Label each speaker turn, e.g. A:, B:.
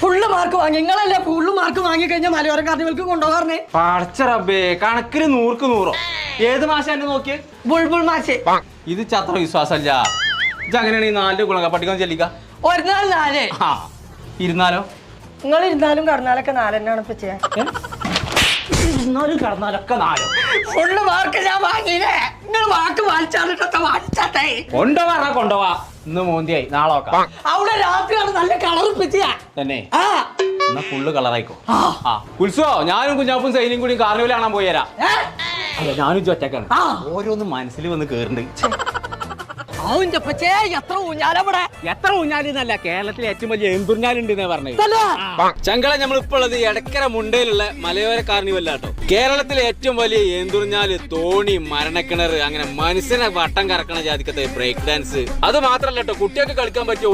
A: Full mark വാങ്ങി നിങ്ങളല്ലേ full mark വാങ്ങി കഴിഞ്ഞാൽ മലയോര കാർണിവൽക്ക് കൊണ്ടുപോകാറേ.
B: പടച്ചറബേ കണക്കിന് 100ക്ക് 100. ഏത് മാഷ എന്നെ നോക്കിയേ?
A: ബുൾബുൾ മാഷ്.
B: ഇത് ചത്ര വിശ്വാസമല്ല. ഇത് അങ്ങനെയാണ് ഈ 4 ഗുണക പഠിക്കാൻ ചെല്ലിക്ക.
A: ഒരു നാൾ 4.
B: ഇരുന്നാലോ?
A: നിങ്ങൾ ഇരുന്നാലും കടന്നാലൊക്കെ 4 തന്നെയാണ് ഇപ്പൊ ചെയ്യാൻ.
B: ഇരുന്നാലും കടന്നാലൊക്കെ 4.
A: ഫുള്ള് മാർക്ക് ഞാൻ വാങ്ങിയില്ലേ. നിങ്ങൾ വാക്ക് വായിച്ചാട്ടെ
B: കൊണ്ടുപോവാ. ഇന്ന് മോന്തിയായി, നാളെ നോക്കാം.
A: അവിടെ രാത്രിയാണ് നല്ല കളർ പിച്ചിയാ
B: തന്നെ. എന്നാ ഫുള്ള് കളറായിക്കോ. ഉത്സവോ ഞാനും കുഞ്ഞാപ്പും സൈനിയും കൂടി കാർണിവൽ കാണാൻ പോയരാ. അല്ല ഞാനും ഒറ്റക്കാണ്. ഓരോന്ന് മനസ്സിൽ വന്ന് കേറുന്നുണ്ട്. എത്ര ഊഞ്ഞാലെന്നല്ല, കേരളത്തിലെ ഏറ്റവും വലിയ എന്തൂഞ്ഞാലുണ്ട് എന്നാ പറഞ്ഞത്. ചങ്കള നമ്മളിപ്പോ ഉള്ളത് എടക്കര മുണ്ടയിലുള്ള മലയോര കാർണിവല്ലാട്ടോ. കേരളത്തിലെ ഏറ്റവും വലിയ എന്തൂഞ്ഞാല്, തോണി, മരണക്കിണർ, അങ്ങനെ മനുഷ്യനെ വട്ടം കറക്കണ ജാതിക്കത്തെ ബ്രേക്ക് ഡാൻസ്. അത് മാത്രല്ല കേട്ടോ, കുട്ടികൾക്ക് കളിക്കാൻ പറ്റിയ